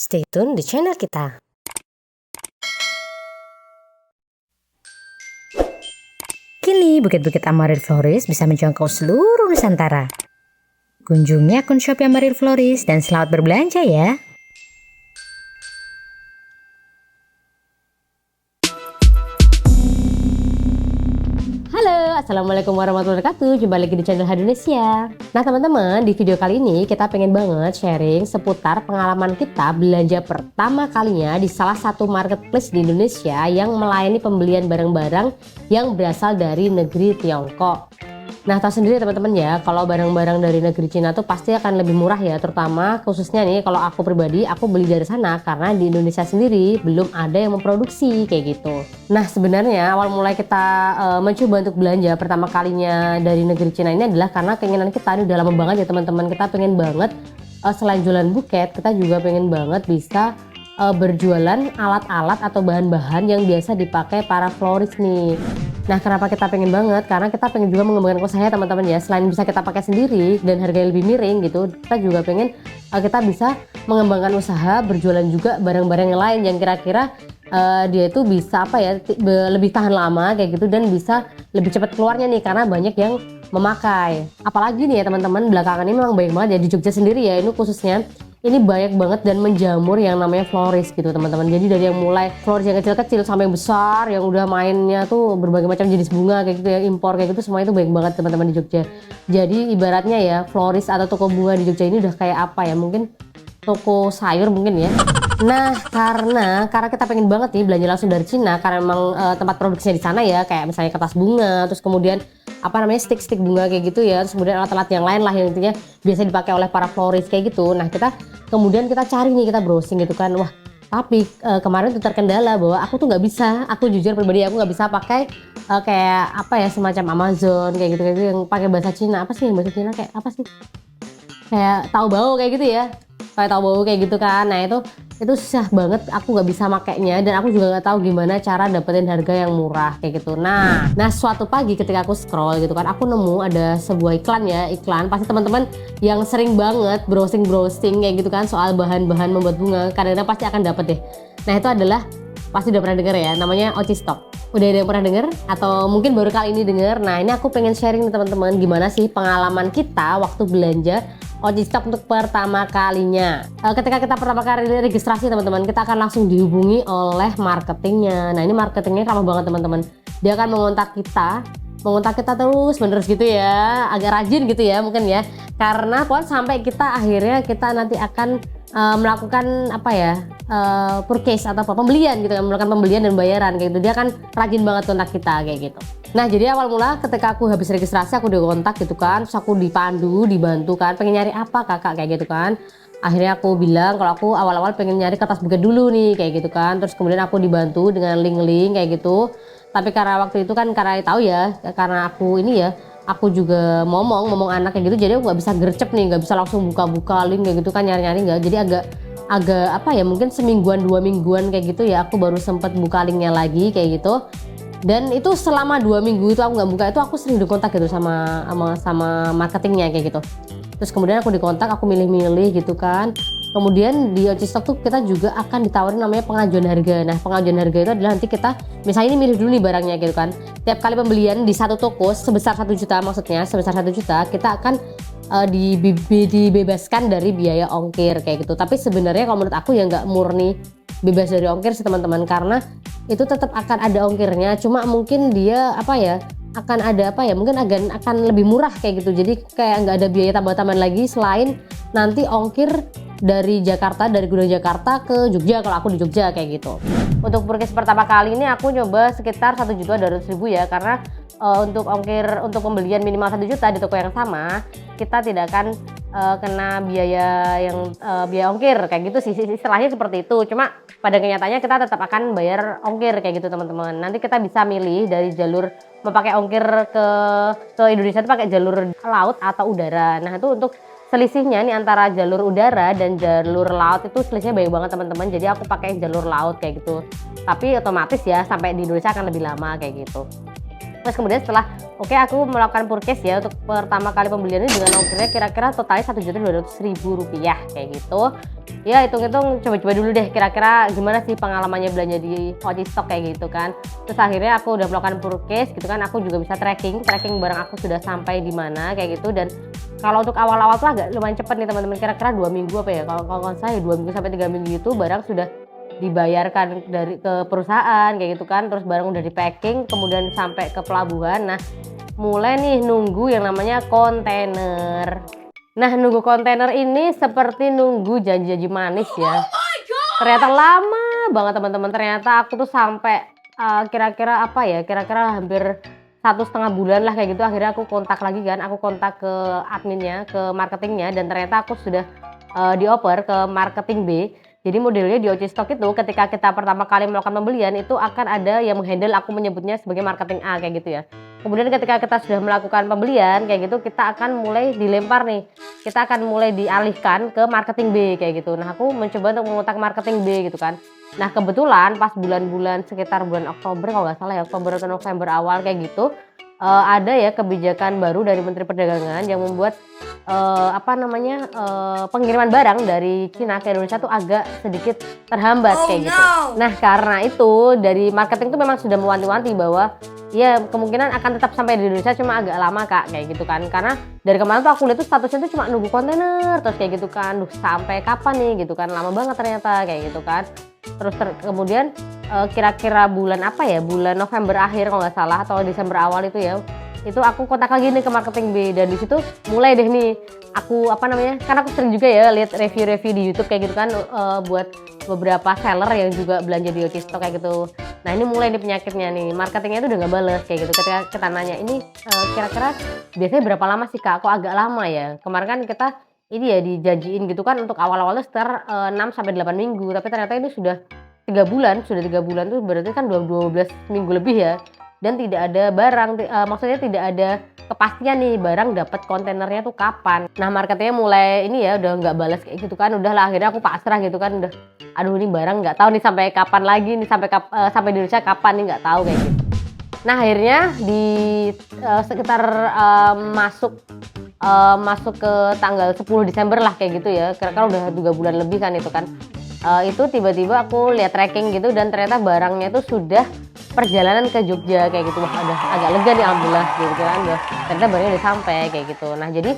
Stay tune di channel kita. Kini Bukit-Bukit Amaril Florist bisa menjangkau seluruh Nusantara. Kunjungi akun Shopee Amaril Florist dan selamat berbelanja ya. Halo, assalamualaikum warahmatullahi wabarakatuh. Jumpa lagi di channel Indonesia. Nah teman-teman, di video kali ini kita pengen banget sharing seputar pengalaman kita belanja pertama kalinya di salah satu marketplace di Indonesia yang melayani pembelian barang-barang yang berasal dari negeri Tiongkok. Nah tahu sendiri teman-teman ya, kalau barang-barang dari negeri Cina tuh pasti akan lebih murah ya, terutama khususnya nih kalau aku pribadi aku beli dari sana karena di Indonesia sendiri belum ada yang memproduksi kayak gitu. Nah sebenarnya awal mulai kita mencoba untuk belanja pertama kalinya dari negeri Cina ini adalah karena keinginan kita ini udah lama banget ya teman-teman. Kita pengen banget selain jualan buket, kita juga pengen banget bisa berjualan alat-alat atau bahan-bahan yang biasa dipakai para florist nih. Nah kenapa kita pengen banget? Karena kita pengen juga mengembangkan usaha teman-teman ya. Selain bisa kita pakai sendiri dan harganya lebih miring gitu, kita juga pengen kita bisa mengembangkan usaha, berjualan juga barang-barang yang lain yang kira-kira dia itu bisa apa ya, lebih tahan lama kayak gitu dan bisa lebih cepat keluarnya nih karena banyak yang memakai. Apalagi nih ya teman-teman, belakangan ini memang banyak banget ya di Jogja sendiri ya, ini khususnya ini banyak banget dan menjamur yang namanya florist gitu teman-teman. Jadi dari yang mulai florist yang kecil-kecil sampai yang besar yang udah mainnya tuh berbagai macam jenis bunga kayak gitu ya, impor kayak gitu, semua itu banyak banget teman-teman di Jogja. Jadi ibaratnya ya florist atau toko bunga di Jogja ini udah kayak apa ya, mungkin toko sayur mungkin ya. Nah karena kita pengen banget nih belanja langsung dari Cina karena memang tempat produksinya di sana ya, kayak misalnya kertas bunga, terus kemudian apa namanya stick-stick bunga kayak gitu ya, terus kemudian alat-alat yang lain lah yang intinya biasa dipakai oleh para florist kayak gitu. Nah kemudian kita cari nih, kita browsing gitu kan, wah tapi kemarin tuh terkendala bahwa aku tuh nggak bisa, aku jujur pribadi aku nggak bisa pakai kayak apa ya, semacam Amazon kayak gitu yang pakai bahasa Cina. Apa sih yang bahasa Cina kayak apa sih, kayak Taobao kayak gitu ya, kayak Taobao kayak gitu kan. Nah itu susah banget, aku nggak bisa makainya dan aku juga nggak tahu gimana cara dapetin harga yang murah kayak gitu. Nah suatu pagi ketika aku scroll gitu kan, aku nemu ada sebuah iklan ya, iklan pasti teman-teman yang sering banget browsing kayak gitu kan soal bahan-bahan membuat bunga kadang-kadang pasti akan dapet deh. Nah itu adalah pasti udah pernah denger ya, namanya Oci Stock. Udah ada yang pernah denger atau mungkin baru kali ini denger? Nah ini aku pengen sharing nih teman-teman, gimana sih pengalaman kita waktu belanja Oci Stock untuk pertama kalinya. Ketika kita pertama kali registrasi teman-teman, kita akan langsung dihubungi oleh marketingnya. Nah ini marketingnya ramah banget teman-teman. Dia akan mengontak kita terus menerus gitu ya, agak rajin gitu ya mungkin ya. Karena pokoknya sampai kita akhirnya kita nanti akan melakukan apa ya, purchase atau apa, pembelian gitu kan, melakukan pembelian dan bayaran kayak gitu. Dia akan rajin banget kontak kita kayak gitu. Nah jadi awal mula ketika aku habis registrasi aku dikontak gitu kan, terus aku dibantu kan, pengen nyari apa kakak kayak gitu kan. Akhirnya aku bilang kalau aku awal-awal pengen nyari kertas buket dulu nih kayak gitu kan, terus kemudian aku dibantu dengan link-link kayak gitu. Tapi karena waktu itu kan karena tahu ya, karena aku ini ya, aku juga ngomong anak kayak gitu, jadi aku nggak bisa gercep nih, nggak bisa langsung buka-buka link kayak gitu kan, nyari-nyari nggak. Jadi agak apa ya, mungkin semingguan 2 mingguan kayak gitu ya, aku baru sempet buka linknya lagi kayak gitu. Dan itu selama 2 minggu itu aku nggak buka, itu aku sering dikontak gitu sama marketingnya kayak gitu. Terus kemudian aku dikontak, aku milih-milih gitu kan. Kemudian di Oci Stock tuh kita juga akan ditawarin namanya pengajuan harga. Nah pengajuan harga itu adalah nanti kita misalnya ini milih dulu nih barangnya gitu kan. Tiap kali pembelian di satu toko sebesar 1 juta, maksudnya sebesar 1 juta kita akan dibebaskan dari biaya ongkir kayak gitu. Tapi sebenarnya kalau menurut aku ya nggak murni bebas dari ongkir sih teman-teman, karena itu tetap akan ada ongkirnya, cuma mungkin dia apa ya, akan ada apa ya, mungkin akan lebih murah kayak gitu. Jadi kayak nggak ada biaya tambah-tambahan lagi selain nanti ongkir dari Jakarta, dari Gudang Jakarta ke Jogja kalau aku di Jogja kayak gitu. Untuk purchase pertama kali ini aku nyoba sekitar 1.200.000 ya, karena untuk ongkir untuk pembelian minimal 1 juta di toko yang sama kita tidak akan kena biaya ongkir kayak gitu sih, istilahnya seperti itu. Cuma pada kenyataannya kita tetap akan bayar ongkir kayak gitu teman-teman. Nanti kita bisa milih dari jalur mau pakai ongkir ke Indonesia itu pakai jalur laut atau udara. Nah itu untuk selisihnya nih antara jalur udara dan jalur laut itu selisihnya banyak banget teman-teman. Jadi aku pakai jalur laut kayak gitu. Tapi otomatis ya sampai di Indonesia akan lebih lama kayak gitu. Terus kemudian setelah aku melakukan purchase ya untuk pertama kali pembelian ini dengan ongkirnya kira-kira totalnya Rp1.200.000 kayak gitu. Ya hitung-hitung coba-coba dulu deh kira-kira gimana sih pengalamannya belanja di OJ Stock kayak gitu kan. Terus akhirnya aku udah melakukan purchase gitu kan, aku juga bisa tracking barang aku sudah sampai di mana kayak gitu. Dan kalau untuk awal-awal tuh agak lumayan cepet nih teman-teman, kira-kira 2 minggu apa ya, kalau saya 2 minggu sampai 3 minggu itu barang sudah dibayarkan dari ke perusahaan kayak gitu kan. Terus barang udah di packing kemudian sampai ke pelabuhan. Nah mulai nih nunggu yang namanya kontainer. Nah nunggu kontainer ini seperti nunggu janji-janji manis ya. Ternyata lama banget teman-teman. Ternyata aku tuh sampai kira-kira hampir 1,5 bulan lah kayak gitu. Akhirnya aku kontak lagi kan, aku kontak ke adminnya, ke marketingnya, dan ternyata aku sudah dioper ke marketing B. Jadi modelnya di OJ Stock itu ketika kita pertama kali melakukan pembelian itu akan ada yang menghandle, aku menyebutnya sebagai marketing A kayak gitu ya. Kemudian ketika kita sudah melakukan pembelian kayak gitu, kita akan mulai dilempar nih, kita akan mulai dialihkan ke marketing B kayak gitu. Nah aku mencoba untuk mengontak marketing B gitu kan. Nah kebetulan pas bulan-bulan sekitar bulan Oktober kalau nggak salah ya, Oktober atau November awal kayak gitu, ada ya kebijakan baru dari Menteri Perdagangan yang membuat pengiriman barang dari Cina ke Indonesia tuh agak sedikit terhambat kayak gitu. Nah karena itu dari marketing tuh memang sudah mewanti-wanti bahwa ya kemungkinan akan tetap sampai di Indonesia, cuma agak lama kak kayak gitu kan. Karena dari kemarin tuh aku lihat tuh statusnya tuh cuma nunggu kontainer terus kayak gitu kan. Duh sampai kapan nih gitu kan, lama banget ternyata kayak gitu kan. Terus kemudian kira-kira bulan bulan November akhir kalau nggak salah atau Desember awal itu ya, itu aku kontak lagi nih ke marketing B. Dan di situ mulai deh nih aku karena aku sering juga ya lihat review-review di YouTube kayak gitu kan, buat beberapa seller yang juga belanja di OJ Stock kayak gitu. Nah ini mulai nih penyakitnya nih, marketingnya tuh udah nggak bales kayak gitu. Ketika kita nanya ini kira-kira biasanya berapa lama sih kak, kok agak lama ya. Kemarin kan kita ini ya dijanjiin gitu kan untuk awal-awalnya sekitar 6-8 minggu, tapi ternyata ini sudah 3 bulan, tuh berarti kan 12 minggu lebih ya. Dan tidak ada barang, maksudnya tidak ada kepastian nih barang dapat kontainernya tuh kapan. Nah marketingnya mulai ini ya udah nggak balas kayak gitu kan, udahlah akhirnya aku pasrah gitu kan, udah aduh ini barang nggak tahu nih sampai kapan lagi nih, sampai di Indonesia kapan nih nggak tahu kayak gitu. Nah akhirnya di sekitar masuk ke tanggal 10 Desember lah kayak gitu ya, kira-kira udah 3 bulan lebih kan itu kan. Itu tiba-tiba aku lihat tracking gitu dan ternyata barangnya itu sudah perjalanan ke Jogja kayak gitu. Wah udah agak lega nih alhamdulillah gitu kan, ternyata barangnya udah sampai kayak gitu. Nah jadi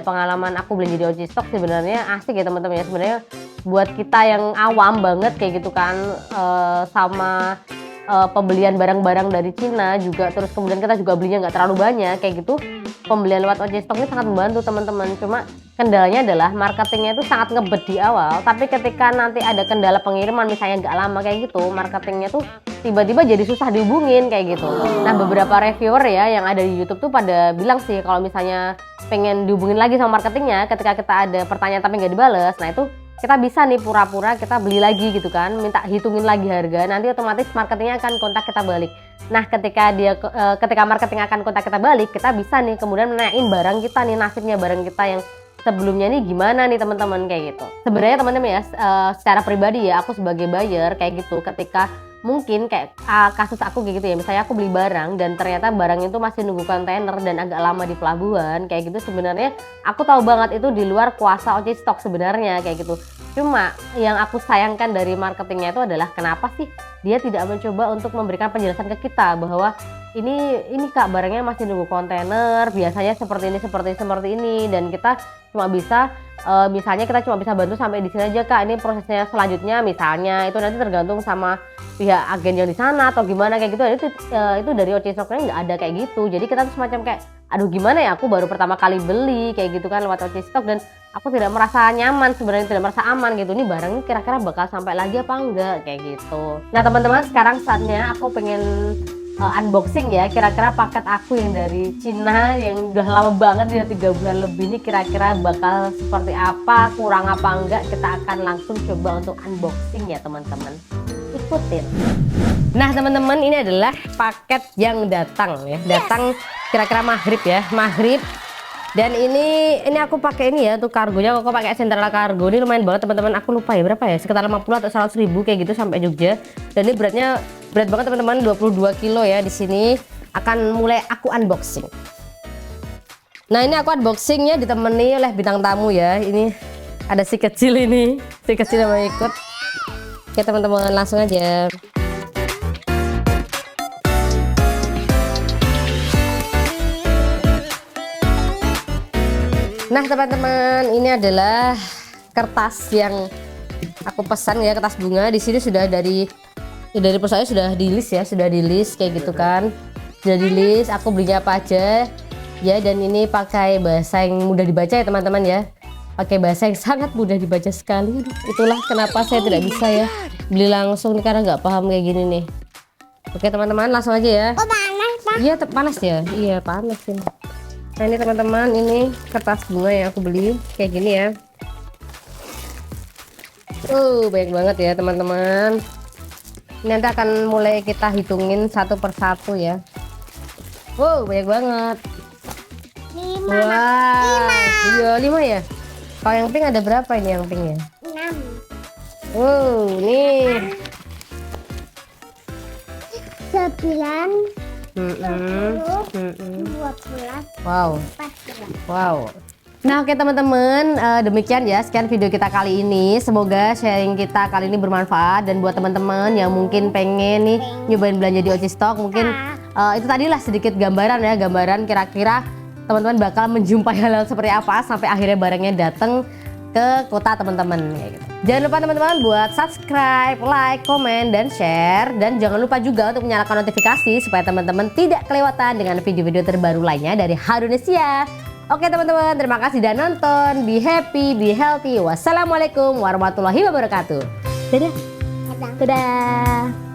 pengalaman aku belanja di OJ Stock sebenarnya asik ya teman-teman ya. Sebenarnya buat kita yang awam banget kayak gitu kan, sama pembelian barang-barang dari Cina juga, terus kemudian kita juga belinya nggak terlalu banyak kayak gitu, pembelian lewat OJ Stock ini sangat membantu teman-teman. Cuma kendalanya adalah marketingnya itu sangat ngebet di awal, tapi ketika nanti ada kendala pengiriman misalnya nggak lama kayak gitu, marketingnya tuh tiba-tiba jadi susah dihubungin kayak gitu. Nah beberapa reviewer ya yang ada di YouTube tuh pada bilang sih kalau misalnya pengen dihubungin lagi sama marketingnya ketika kita ada pertanyaan tapi nggak dibales, nah itu kita bisa nih pura-pura kita beli lagi gitu kan, minta hitungin lagi harga, nanti otomatis marketingnya akan kontak kita balik. Nah ketika marketing akan kontak kita balik, kita bisa nih kemudian menanyain barang kita nih, nasibnya barang kita yang sebelumnya nih gimana nih teman-teman kayak gitu. Sebenarnya teman-teman ya, secara pribadi ya aku sebagai buyer kayak gitu, ketika mungkin kayak kasus aku kayak gitu ya, misalnya aku beli barang dan ternyata barang itu masih nunggu kontainer dan agak lama di pelabuhan kayak gitu, sebenarnya aku tahu banget itu di luar kuasa OJ Stock sebenarnya kayak gitu. Cuma yang aku sayangkan dari marketingnya itu adalah kenapa sih dia tidak mencoba untuk memberikan penjelasan ke kita bahwa ini kak barangnya masih nunggu kontainer, biasanya seperti ini dan kita cuma bisa misalnya kita cuma bisa bantu sampai di sini aja kak, ini prosesnya selanjutnya misalnya itu nanti tergantung sama pihak agen yang di sana atau gimana kayak gitu. Itu dari OJ Stock-nya nggak ada kayak gitu. Jadi kita tuh semacam kayak aduh gimana ya, aku baru pertama kali beli kayak gitu kan lewat OJ Stock dan aku tidak merasa nyaman sebenarnya, tidak merasa aman gitu. Ini barang ini kira-kira bakal sampai lagi apa enggak kayak gitu. Nah teman-teman sekarang saatnya aku pengen unboxing ya, kira-kira paket aku yang dari Cina yang udah lama banget ya 3 bulan lebih ini kira-kira bakal seperti apa, kurang apa enggak, kita akan langsung coba untuk unboxing ya teman-teman, ikutin. Nah teman-teman ini adalah paket yang datang kira-kira maghrib Dan ini aku pakai ini ya untuk kargonya. Aku pakai Central Cargo. Ini lumayan banget teman-teman. Aku lupa ya berapa ya, sekitar 50 atau 100 ribu kayak gitu sampai Jogja. Dan ini beratnya berat banget teman-teman, 22 kilo ya. Di sini akan mulai aku unboxing. Nah ini aku unboxingnya ditemani oleh bintang tamu ya. Ini ada si kecil ini, si kecil yang mau ikut. Oke teman-teman, langsung aja. Nah teman-teman, ini adalah kertas yang aku pesan ya, kertas bunga. Di sini sudah dari perusahaan sudah di list ya, sudah di list kayak gitu kan. Sudah di list, aku belinya apa aja ya. Dan ini pakai bahasa yang mudah dibaca ya teman-teman ya. Pakai bahasa yang sangat mudah dibaca sekali. Itulah kenapa saya tidak bisa ya beli langsung nih, karena nggak paham kayak gini nih. Oke teman-teman, langsung aja ya. Oh panas Pak? Iya panas ya, iya panas ini. Nah ini teman-teman, ini kertas bunga yang aku beli kayak gini ya. Banyak banget ya teman-teman. Ini nanti akan mulai kita hitungin satu persatu ya. Banyak banget. 5. Wah, iya 5 ya. Kalau yang pink ada berapa ini yang pink ya? 6. Nih. 9. 12. 12. Wow. 14. Wow. Nah oke teman-teman, demikian ya sekian video kita kali ini. Semoga sharing kita kali ini bermanfaat. Dan buat teman-teman yang mungkin pengen nih nyobain belanja di OC Stock, mungkin itu tadilah sedikit gambaran ya, gambaran kira-kira teman-teman bakal menjumpai hal-hal seperti apa sampai akhirnya barangnya datang ke kota teman-teman ya gitu. Jangan lupa teman-teman buat subscribe, like, komen, dan share. Dan jangan lupa juga untuk menyalakan notifikasi supaya teman-teman tidak kelewatan dengan video-video terbaru lainnya dari Harunesia. Oke teman-teman, terima kasih sudah nonton. Be happy, be healthy. Wassalamualaikum warahmatullahi wabarakatuh. Dadah. Dadah. Dadah.